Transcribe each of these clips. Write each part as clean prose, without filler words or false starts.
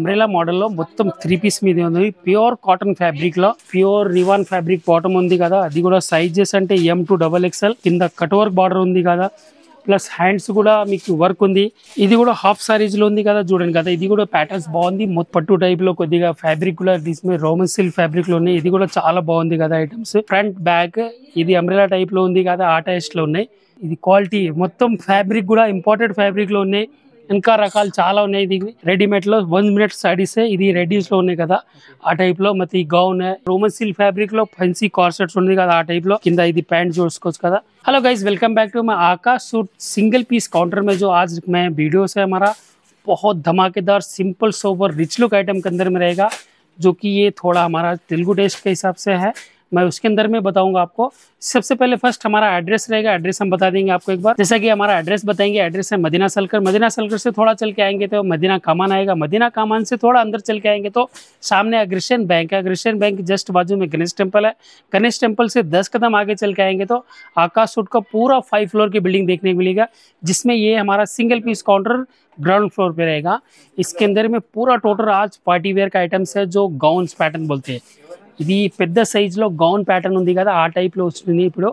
Umbrella మోడల్లో మొత్తం 3 piece మీద ఉంది. ప్యూర్ కాటన్ ఫ్యాబ్రిక్ లో ప్యూర్ రివాన్ ఫ్యాబ్రిక్ బాటమ్ ఉంది కదా, అది కూడా సైజెస్ అంటే M to XXL. కింద కట్ వర్క్ బార్డర్ ఉంది కదా, ప్లస్ హ్యాండ్స్ కూడా మీకు వర్క్ ఉంది. ఇది కూడా హాఫ్ సారీస్ లో ఉంది కదా, చూడండి కదా. ఇది కూడా ప్యాటర్న్స్ బాగుంది, పట్టు టైప్ లో కొద్దిగా ఫ్యాబ్రిక్ కూడా తీసుకుని రోమన్ సిల్క్ ఫ్యాబ్రిక్ లో ఉన్నాయి. ఇది కూడా చాలా బాగుంది కదా ఐటమ్స్. ఫ్రంట్ బ్యాక్ ఇది అంబ్రెలా టైప్ లో ఉంది కదా, ఆ టైస్ట్ లో ఉన్నాయి. ఇది క్వాలిటీ మొత్తం ఫ్యాబ్రిక్ కూడా ఇంపార్టెంట్ ఫ్యాబ్రిక్ లో ఉన్నాయి. ఇంకా రకాలు చాలా ఉన్నాయి. ఇది రెడీమేడ్ లో 1 minute సారీస్ ఇది రెడీస్ లో ఉన్నాయి కదా, ఆ టైప్ లో. మళ్ళీ గౌన్ రోమన్ సిల్క్ ఫ్యాబ్రిక్ లో ఫెన్సీ కార్సెట్స్ ఉంది కదా, ఆ టైప్ లో. కింద ఇది पैंट చూసుకోవచ్చు కదా. Hello guys, welcome back to my Aakash suit single piece counter में। जो आज मैं वीडियो से हमारा बहुत धमाकेदार simple sober rich look item के अंदर में रहेगा, जो कि ये थोड़ा हमारा तेलुगु टेस्ट के हिसाब से है। मैं उसके अंदर में बताऊंगा आपको। सबसे पहले फर्स्ट हमारा एड्रेस रहेगा, एड्रेस हम बता देंगे आपको एक बार। जैसा कि हमारा एड्रेस बताएंगे, एड्रेस है मदीना सलकर। मदीना सलकर से थोड़ा चल के आएंगे तो मदीना कामान आएगा। मदीना कामान से थोड़ा अंदर चल के आएंगे तो सामने अग्रसेन बैंक है। अग्रसेन बैंक जस्ट बाजू में गणेश टेम्पल है। गणेश टेम्पल से 10 कदम आगे चल के आएंगे तो आकाश सूट का पूरा 5 फ्लोर की बिल्डिंग देखने को मिलेगा, जिसमें ये हमारा single piece counter ground floor पे रहेगा। इसके अंदर में पूरा टोटल आज पार्टी वेयर का आइटम्स है, जो गाउन्स पैटर्न बोलते हैं। ఇది పెద్ద సైజ్ లో గౌన్ ప్యాటర్న్ ఉంది కదా, ఆ టైప్ లో వస్తుంది ఇప్పుడు.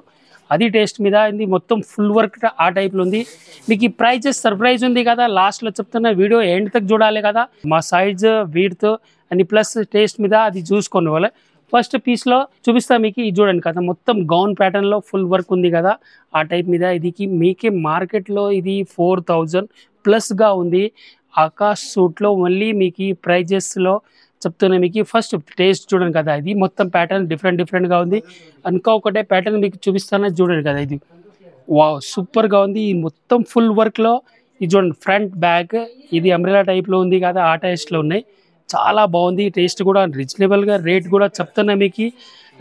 అది టేస్ట్ మీద ఇది మొత్తం ఫుల్ వర్క్ ఆ టైప్ లో ఉంది. మీకు ఈ ప్రైజెస్ సర్ప్రైజ్ ఉంది కదా, లాస్ట్ లో చెప్తున్న వీడియో ఎండ్ తక్ చూడాలి కదా. మా సైజ్ వీడ్త్ అని ప్లస్ టేస్ట్ మీద అది చూసుకోండి వాళ్ళ. ఫస్ట్ పీస్ లో చూపిస్తా మీకు, ఇది చూడండి కదా, మొత్తం గౌన్ ప్యాటర్న్ లో ఫుల్ వర్క్ ఉంది కదా, ఆ టైప్ మీద. ఇది మీకే మార్కెట్ లో ఇది 4000 ప్లస్ గా ఉంది. ఆకాష్ సూట్ లో మళ్ళీ మీకు ఈ ప్రైజెస్ లో చెప్తున్నా మీకు. ఫస్ట్ టేస్ట్ చూడండి కదా, ఇది మొత్తం ప్యాటర్న్ డిఫరెంట్ గా ఉంది. ఇంకా ఒకటే ప్యాటర్న్ మీకు చూపిస్తాను, చూడండి కదా. ఇది వావ్ సూపర్ గా ఉంది. ఈ మొత్తం ఫుల్ వర్క్ లో ఇది చూడండి, ఫ్రంట్ బ్యాక్ ఇది అంబ్రెలా టైప్ లో ఉంది కదా, ఆ టేస్ట్ లో ఉన్నాయి. చాలా బాగుంది. టేస్ట్ కూడా రీజనబుల్ గా, రేట్ కూడా చెప్తున్నా మీకు.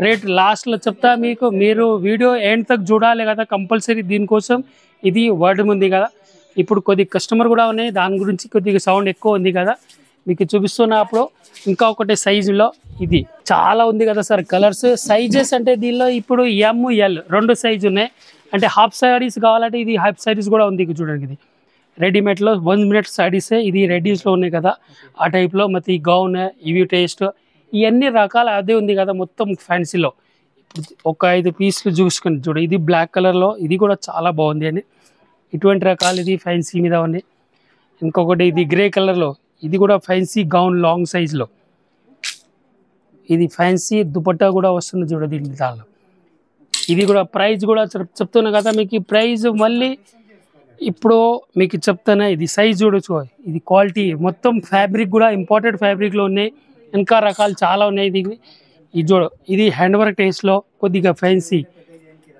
రేట్ లాస్ట్ లో చెప్తా మీకు, మీరు వీడియో ఎండ్ తక్ చూడాలి కదా కంపల్సరీ. దీనికోసం ఇది వర్డ్ ఉంది కదా. ఇప్పుడు కొద్ది కస్టమర్ కూడా ఉన్నాయి, దాని గురించి కొద్దిగా సౌండ్ ఎక్కువ ఉంది కదా, మీకు చూపిస్తున్నా. అప్పుడు ఇంకా ఒకటి సైజులో ఇది చాలా ఉంది కదా సార్ కలర్స్. సైజెస్ అంటే దీనిలో ఇప్పుడు ML 2 సైజు ఉన్నాయి. అంటే హాఫ్ సారీస్ కావాలంటే ఇది హాఫ్ సారీస్ కూడా ఉంది చూడండి. ఇది రెడీమేడ్లో 1 minute సారీస్ ఇది రెడీస్లో ఉన్నాయి కదా, ఆ టైప్లో. మళ్ళీ గౌన్ ఇవి టేస్ట్ ఇవన్నీ రకాల అదే ఉంది కదా మొత్తం ఫ్యాన్సీలో. ఒక 5 పీస్లు చూసుకుని చూడ. ఇది బ్లాక్ కలర్లో, ఇది కూడా చాలా బాగుంది అని. ఇటువంటి రకాలు ఇది ఫ్యాన్సీ మీద ఉన్నాయి. ఇంకొకటి ఇది గ్రే కలర్లో, ఇది కూడా ఫ్యాన్సీ గౌన్ లాంగ్ సైజ్లో. ఇది ఫ్యాన్సీ దుపట్టా కూడా వస్తుంది చూడ దీని దానిలో. ఇది కూడా ప్రైస్ కూడా చెప్తున్నా కదా మీకు. ప్రైస్ మళ్ళీ ఇప్పుడు మీకు చెప్తానే. ఇది సైజ్ చూడొచ్చు, ఇది క్వాలిటీ మొత్తం ఫ్యాబ్రిక్ కూడా ఇంపార్టెంట్ ఫ్యాబ్రిక్లో ఉన్నాయి. ఇంకా రకాలు చాలా ఉన్నాయి. ఇది చూడ, ఇది హ్యాండ్ వర్క్ టేస్ట్లో కొద్దిగా ఫ్యాన్సీ,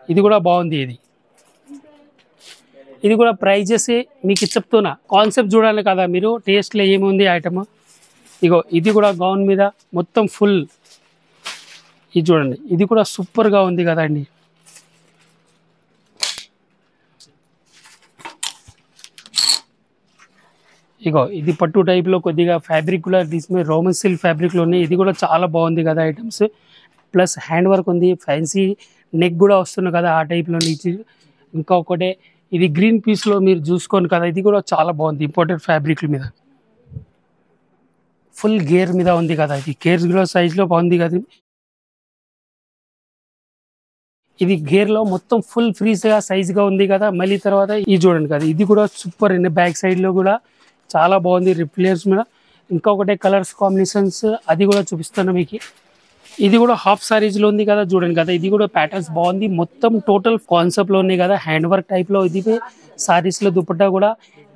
ఇది కూడా బాగుంది. ఇది కూడా ప్రైజెస్ మీకు చెప్తున్నా. కాన్సెప్ట్ చూడాలి కదా మీరు, టేస్ట్లో ఏముంది ఐటమ్. ఇగో ఇది కూడా గౌన్ మీద మొత్తం ఫుల్, ఇది చూడండి. ఇది కూడా సూపర్గా ఉంది కదండి. ఇగో ఇది పట్టు టైప్లో కొద్దిగా ఫ్యాబ్రిక్ కూడా తీసుకుని రోమన్ సిల్క్ ఫ్యాబ్రిక్లో ఉన్నాయి. ఇది కూడా చాలా బాగుంది కదా ఐటమ్స్. ప్లస్ హ్యాండ్ వర్క్ ఉంది, ఫ్యాన్సీ నెక్ కూడా వస్తుంది కదా, ఆ టైప్లో నుంచి. ఇంకా ఒకటే ఇది గ్రీన్ పీస్లో మీరు చూసుకోండి కదా, ఇది కూడా చాలా బాగుంది. ఇంపార్టెంట్ ఫ్యాబ్రిక్ మీద ఫుల్ గేర్ మీద ఉంది కదా, ఇది గేర్ కూడా సైజ్లో బాగుంది కదా. ఇది గేర్లో మొత్తం ఫుల్ ఫ్రీజ్గా సైజ్గా ఉంది కదా. మళ్ళీ తర్వాత ఇది చూడండి కదా, ఇది కూడా సూపర్ అండి. బ్యాక్ సైడ్లో కూడా చాలా బాగుంది రిప్లేయర్స్ మీద. ఇంకొకటే కలర్స్ కాంబినేషన్స్ అది కూడా చూపిస్తాను మీకు. ఇది కూడా హాఫ్ సారీస్లో ఉంది కదా, చూడండి కదా. ఇది కూడా ప్యాటర్న్స్ బాగుంది, మొత్తం టోటల్ కాన్సెప్ట్లో ఉన్నాయి కదా, హ్యాండ్ వర్క్ టైప్లో. ఇది సారీస్లో దుపట్టా కూడా.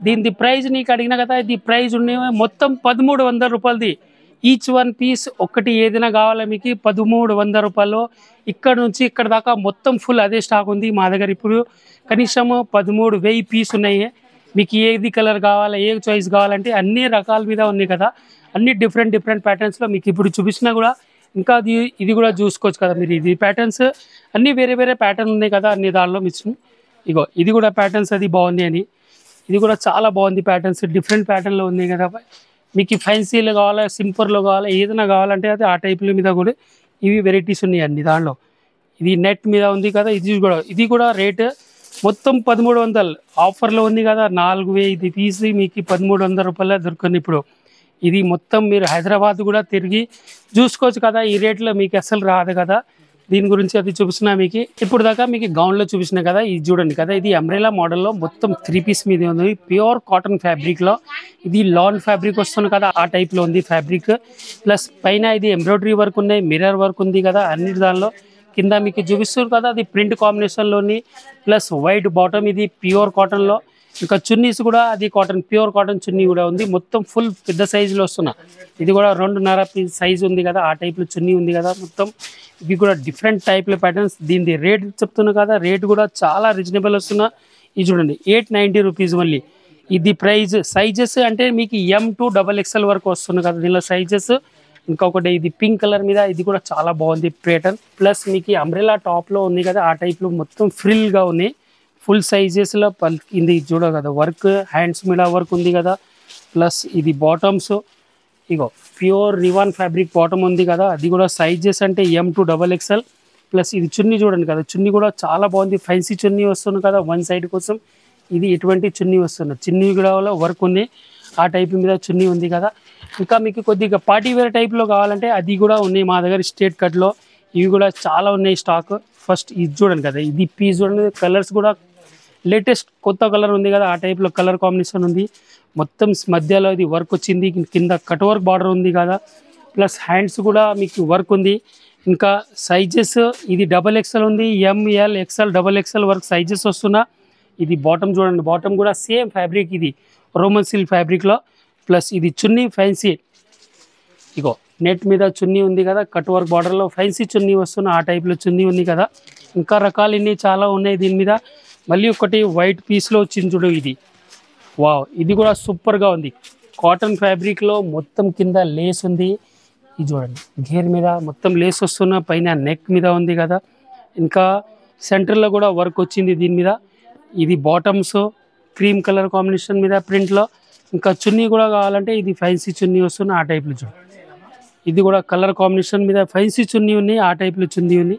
దీని ప్రైస్ నీకు అడిగినా కదా, ఇది ప్రైస్ ఉన్నాయి మొత్తం 1300 రూపాయలది. ఈచ్ 1 పీస్ ఒకటి ఏదైనా కావాలా మీకు 1300 రూపాయలు. ఇక్కడ నుంచి ఇక్కడ దాకా మొత్తం ఫుల్ అదే స్టాక్ ఉంది మా దగ్గర. ఇప్పుడు కనీసం 13,000 పీస్ ఉన్నాయి. మీకు ఏది కలర్ కావాలా, ఏ చాయిస్ కావాలంటే అన్ని రకాల మీద ఉన్నాయి కదా, అన్ని డిఫరెంట్ ప్యాటర్న్స్లో మీకు ఇప్పుడు చూపించినా కూడా. ఇంకా ఇది కూడా చూసుకోవచ్చు కదా మీరు. ఇది ప్యాటర్న్స్ అన్నీ వేరే ప్యాటర్న్ ఉన్నాయి కదా అన్ని దానిలో మిక్స్. ఇగో ఇది కూడా ప్యాటర్న్స్ అది బాగుంది అని. ఇది కూడా చాలా బాగుంది ప్యాటర్న్స్, డిఫరెంట్ ప్యాటర్న్లో ఉన్నాయి కదా. మీకు ఫ్యాన్సీలో కావాలా, సింపుల్లో కావాలా, ఏదైనా కావాలంటే అది ఆ టైప్ల మీద కూడా ఇవి వెరైటీస్ ఉన్నాయి అన్ని దానిలో. ఇది నెట్ మీద ఉంది కదా. ఇది కూడా రేట్ మొత్తం 1300 ఆఫర్లో ఉంది కదా. 4000 ఇది పీస్ మీకు 1300 రూపాయలు దొరుకుతుంది ఇప్పుడు. ఇది మొత్తం మీరు హైదరాబాద్ కూడా తిరిగి చూసుకోవచ్చు కదా, ఈ రేట్లో మీకు అసలు రాదు కదా. దీని గురించి అది చూపిస్తున్నా మీకు. ఇప్పుడు దాకా మీకు గౌన్లో చూపించిన కదా, ఇది చూడండి కదా, ఇది అంబ్రెలా మోడల్లో మొత్తం 3 పీస్ మీద ఉంది. ప్యూర్ కాటన్ ఫ్యాబ్రిక్లో ఇది లాన్ ఫ్యాబ్రిక్ వస్తుంది కదా, ఆ టైప్లో ఉంది ఫ్యాబ్రిక్. ప్లస్ పైన ఇది ఎంబ్రాయిడరీ వర్క్ ఉన్నాయి, మిర్రర్ వర్క్ ఉంది కదా అన్నిటి దానిలో. కింద మీకు చూపిస్తారు కదా, అది ప్రింట్ కాంబినేషన్లోని ప్లస్ వైట్ బాటమ్, ఇది ప్యూర్ కాటన్లో. ఇంకా చున్నీస్ కూడా అది కాటన్, ప్యూర్ కాటన్ చున్నీ కూడా ఉంది. మొత్తం ఫుల్ పెద్ద సైజులో వస్తున్నా. ఇది కూడా 2.5 సైజు ఉంది కదా, ఆ టైప్లో చున్నీ ఉంది కదా మొత్తం. ఇవి కూడా డిఫరెంట్ టైప్ల ప్యాటర్న్స్. దీని రేట్ చెప్తున్నా కదా, రేట్ కూడా చాలా రీజనబుల్ వస్తున్నా. ఇది చూడండి 890 రూపీస్ మళ్ళీ. ఇది ప్రైజ్ సైజెస్ అంటే మీకు M to XXL వరకు వస్తుంది కదా దీనిలో సైజెస్. ఇంకొకటి ఇది పింక్ కలర్ మీద, ఇది కూడా చాలా బాగుంది ప్యాటర్న్. ప్లస్ మీకు అంబ్రెలా టాప్లో ఉంది కదా, ఆ టైప్లో మొత్తం ఫ్రిల్గా ఉంది. ఫుల్ సైజెస్లో ఇది చూడ కదా, వర్క్ హ్యాండ్స్ మీద వర్క్ ఉంది కదా. ప్లస్ ఇది బాటమ్స్, ఇగో ప్యూర్ రివాన్ ఫ్యాబ్రిక్ బాటమ్ ఉంది కదా, అది కూడా సైజెస్ అంటే M to XXL. ప్లస్ ఇది చున్నీ చూడండి కదా, చున్నీ కూడా చాలా బాగుంది. ఫ్యాన్సీ చున్నీ వస్తుంది కదా వన్ సైడ్ కోసం. ఇది ఎటువంటి చున్నీ వస్తుంది, చున్నీ కూడా వర్క్ ఉంది, ఆ టైప్ మీద చున్నీ ఉంది కదా. ఇంకా మీకు కొద్దిగా పార్టీ వేర్ టైప్లో కావాలంటే అది కూడా ఉన్నాయి మా దగ్గర స్ట్రేట్ కట్లో. ఇవి కూడా చాలా ఉన్నాయి స్టాక్. ఫస్ట్ ఇది చూడండి కదా, ఇది పీస్ చూడండి, కలర్స్ కూడా లేటెస్ట్ కొత్త కలర్ ఉంది కదా, ఆ టైప్లో కలర్ కాంబినేషన్ ఉంది. మొత్తం మధ్యలో ఇది వర్క్ వచ్చింది, కింద కట్ వర్క్ బార్డర్ ఉంది కదా. ప్లస్ హ్యాండ్స్ కూడా మీకు వర్క్ ఉంది. ఇంకా సైజెస్ ఇది XXL ఉంది, M, L, XL, XXL వరకు సైజెస్ వస్తున్నా. ఇది బాటమ్ చూడండి, బాటమ్ కూడా సేమ్ ఫ్యాబ్రిక్, ఇది రోమన్ సిల్క్ ఫ్యాబ్రిక్లో. ప్లస్ ఇది చున్నీ ఫ్యాన్సీ, ఇగో నెట్ మీద చున్నీ ఉంది కదా, కట్ వర్క్ బార్డర్లో ఫ్యాన్సీ చున్నీ వస్తున్న, ఆ టైప్లో చున్నీ ఉంది కదా. ఇంకా రకాలు ఇన్ని చాలా ఉన్నాయి దీని మీద. మళ్ళీ ఒకటి వైట్ పీస్లో వచ్చింది చూడు, ఇది వావ్, ఇది కూడా సూపర్గా ఉంది. కాటన్ ఫ్యాబ్రిక్లో మొత్తం కింద లేస్ ఉంది. ఇది చూడండి గేర్ మీద మొత్తం లేస్ వస్తున్న, పైన నెక్ మీద ఉంది కదా. ఇంకా సెంటర్లో కూడా వర్క్ వచ్చింది దీని మీద. ఇది బాటమ్స్ క్రీమ్ కలర్ కాంబినేషన్ మీద ప్రింట్లో. ఇంకా చున్నీ కూడా కావాలంటే ఇది ఫ్యాన్సీ చున్నీ వస్తున్న, ఆ టైప్లో చూడండి. ఇది కూడా కలర్ కాంబినేషన్ మీద ఫ్యాన్సీ చున్నీ ఉన్నాయి, ఆ టైప్లో చున్నీ ఉంది.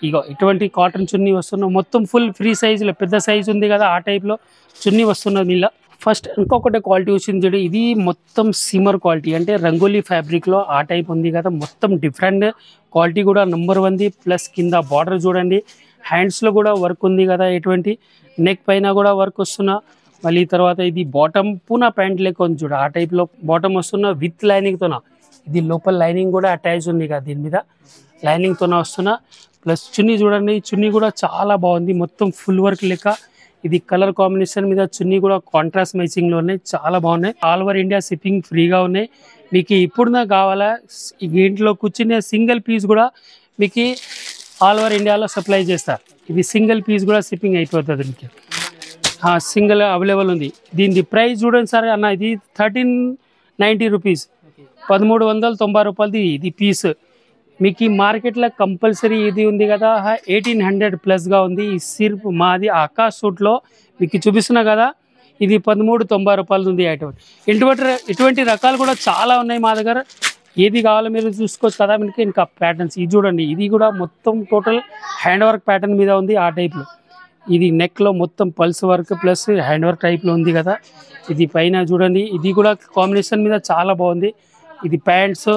ఇగో ఇటువంటి కాటన్ చున్నీ వస్తున్న, మొత్తం ఫుల్ ఫ్రీ సైజులో పెద్ద సైజు ఉంది కదా, ఆ టైప్లో చున్నీ వస్తున్నది ఇలా. ఫస్ట్ ఇంకొకటి క్వాలిటీ వచ్చింది చూడు, ఇది మొత్తం సిమర్ క్వాలిటీ అంటే రంగోలీ ఫ్యాబ్రిక్లో ఆ టైప్ ఉంది కదా, మొత్తం డిఫరెంట్ క్వాలిటీ కూడా నెంబర్ 1. ప్లస్ కింద బార్డర్ చూడండి, హ్యాండ్స్లో కూడా వర్క్ ఉంది కదా, ఎటువంటి నెక్ పైన కూడా వర్క్ వస్తున్నా. మళ్ళీ తర్వాత ఇది బాటమ్ పూనా ప్యాంట్ లెక్క ఉంది చూడ, ఆ టైప్లో బాటమ్ వస్తున్నా విత్ లైనింగ్తోన. ఇది లోపల లైనింగ్ కూడా అటాచ్ ఉంది కదా దీని మీద, లైనింగ్తోన వస్తున్నా. ప్లస్ చున్నీ చూడండి, చున్నీ కూడా చాలా బాగుంది, మొత్తం ఫుల్ వర్క్ లెక్క. ఇది కలర్ కాంబినేషన్ మీద చున్నీ కూడా కాంట్రాస్ట్ మ్యాచింగ్లో ఉన్నాయి, చాలా బాగున్నాయి. ఆల్ ఓవర్ ఇండియా షిప్పింగ్ ఫ్రీగా ఉన్నాయి. మీకు ఇప్పుడునా కావాలా ఇంట్లో కూర్చునే సింగిల్ పీస్ కూడా మీకు ఆల్ ఓవర్ ఇండియాలో సప్లై చేస్తారు. ఇది సింగిల్ పీస్ కూడా షిప్పింగ్ అయిపోతుంది మీకు, సింగిల్ అవైలబుల్ ఉంది. దీని ప్రైస్ చూడండి సార్ అన్న, ఇది 1390 రూపీస్, 1390 రూపాయలది ఇది పీస్. మీకు ఈ మార్కెట్లో కంపల్సరీ ఇది ఉంది కదా 1800 ప్లస్గా ఉంది. ఈ సిర్ఫ్ మాది ఆకాష్ సూట్లో మీకు చూపిస్తున్నా కదా, ఇది 1390 రూపాయలు ఉంది ఐటమ్. ఇటువంటి రకాలు కూడా చాలా ఉన్నాయి మా దగ్గర, ఏది కావాలో మీరు చూసుకోవచ్చు కదా. మీకు ఇంకా ప్యాటర్న్స్ ఇది చూడండి, ఇది కూడా మొత్తం టోటల్ హ్యాండ్ వర్క్ ప్యాటర్న్ మీద ఉంది, ఆ టైప్లో. ఇది నెక్లో మొత్తం pulse work plus hand work టైప్లో ఉంది కదా. ఇది పైన చూడండి, ఇది కూడా కాంబినేషన్ మీద చాలా బాగుంది. ఇది ప్యాంట్స్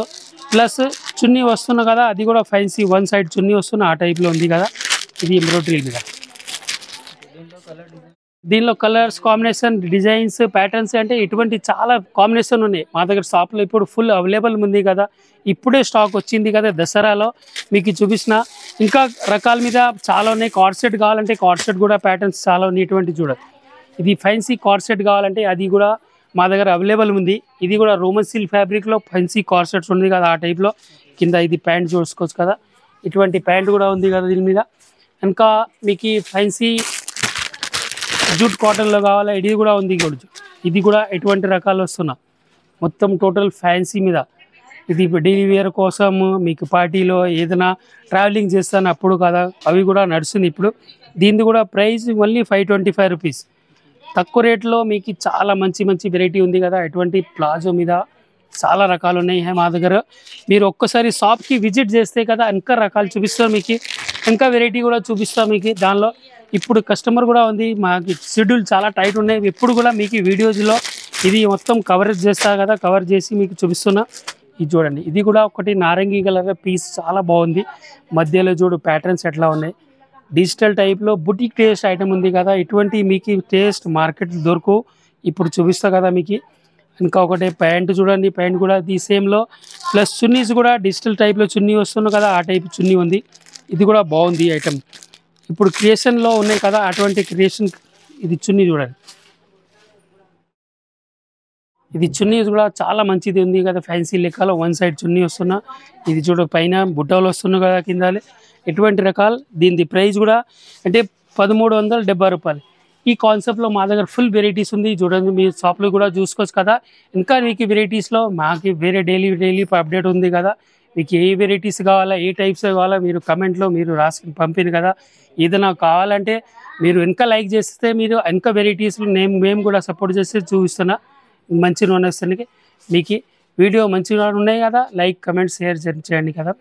ప్లస్ చున్నీ వస్తున్నా కదా, అది కూడా ఫ్యాన్సీ వన్ సైడ్ చున్నీ వస్తున్న, ఆ టైప్లో ఉంది కదా. ఇది ఎంబ్రాయిడరీ మీద, దీనిలో కలర్స్ కాంబినేషన్ డిజైన్స్ ప్యాటర్న్స్ అంటే ఇటువంటి చాలా కాంబినేషన్ ఉన్నాయి మా దగ్గర షాప్లో. ఇప్పుడు ఫుల్ అవైలబుల్ ఉంది కదా, ఇప్పుడే స్టాక్ వచ్చింది కదా దసరాలో మీకు చూపించిన. ఇంకా రకాల మీద చాలా ఉన్నాయి. కార్డ్ సెట్ కావాలంటే కార్డ్ సెట్ కూడా ప్యాటర్న్స్ చాలా ఉన్నాయి. ఇటువంటి చూడండి, ఇది ఫ్యాన్సీ కార్డ్ సెట్ కావాలంటే అది కూడా మా దగ్గర అవైలబుల్ ఉంది. ఇది కూడా రోమన్ సిల్క్ ఫ్యాబ్రిక్లో ఫ్యాన్సీ కార్డ్ సెట్స్ ఉంది కదా, ఆ టైప్లో. కింద ఇది ప్యాంట్ చూసుకోవచ్చు కదా, ఇటువంటి ప్యాంట్ కూడా ఉంది కదా దీని మీద. ఇంకా మీకు ఫ్యాన్సీ జూట్ కాటన్లో కావాలా, ఇది కూడా ఉంది. ఇది కూడా ఎటువంటి రకాలు వస్తున్నా, మొత్తం టోటల్ ఫ్యాన్సీ మీద. ఇది డైలీ వేర్ కోసం మీకు పార్టీలో ఏదైనా ట్రావెలింగ్ చేస్తాను అప్పుడు కదా, అవి కూడా నడుస్తుంది ఇప్పుడు. దీనిది కూడా ప్రైస్ మళ్ళీ 525 రూపీస్, తక్కువ రేట్లో మీకు చాలా మంచి మంచి వెరైటీ ఉంది కదా. ఎటువంటి ప్లాజో మీద చాలా రకాలు ఉన్నాయి మా దగ్గర. మీరు ఒక్కసారి షాప్కి విజిట్ చేస్తే కదా ఇంకా రకాలు చూపిస్తారు మీకు, ఇంకా వెరైటీ కూడా చూపిస్తాం మీకు. దానిలో ఇప్పుడు కస్టమర్ కూడా ఉంది, మాకు షెడ్యూల్ చాలా టైట్ ఉన్నాయి. ఎప్పుడు కూడా మీకు వీడియోస్లో ఇది మొత్తం కవర్ చేస్తా కదా, కవర్ చేసి మీకు చూపిస్తున్నా. ఇది చూడండి, ఇది కూడా ఒకటి నారంగి కలర్ పీస్ చాలా బాగుంది. మధ్యలో చూడు ప్యాటర్న్స్ ఎట్లా ఉన్నాయి. డిజిటల్ టైప్లో బుటిక్ టేస్ట్ ఐటమ్ ఉంది కదా, ఇటువంటి మీకు టేస్ట్ మార్కెట్ దొరకు. ఇప్పుడు చూపిస్తా కదా మీకు. ఇంకా ఒకటి ప్యాంట్ చూడండి, ప్యాంట్ కూడా ది సేమ్లో. ప్లస్ చున్నీస్ కూడా డిజిటల్ టైప్లో చున్నీ వస్తున్నాయి కదా, ఆ టైప్ చున్నీ ఉంది. ఇది కూడా బాగుంది ఐటమ్. ఇప్పుడు క్రియేషన్లో ఉన్నాయి కదా అటువంటి క్రియేషన్. ఇది చున్నీ చూడండి, ఇది చున్నీ కూడా చాలా మంచిది ఉంది కదా, ఫ్యాన్సీ లెక్కలో వన్ సైడ్ చున్నీ వస్తున్నా. ఇది చూడ పైన బుట్టలు వస్తున్నాయి కదా కింద. ఎటువంటి రకాలు దీని ప్రైస్ కూడా అంటే 1370 రూపాయలు. ఈ కాన్సెప్ట్లో మా దగ్గర ఫుల్ వెరైటీస్ ఉంది. చూడండి, మీ షాప్లో కూడా చూసుకోవచ్చు కదా. ఇంకా మీకు వెరైటీస్లో మాకు వేరే డైలీ అప్డేట్ ఉంది కదా. మీకు ఏ వెరైటీస్ కావాలా, ఏ టైప్స్ కావాలా మీరు కమెంట్లో మీరు రాసి పంపింది కదా. ఏదైనా కావాలంటే మీరు ఇంకా లైక్ చేస్తే మీరు ఇంకా వెరైటీస్లో మేము కూడా సపోర్ట్ చేస్తే చూపిస్తున్నా. మంచిగా ఉన్నస్తానికి మీకు వీడియో మంచిగా ఉన్నాయి కదా, లైక్ కమెంట్ షేర్ చేయండి కదా.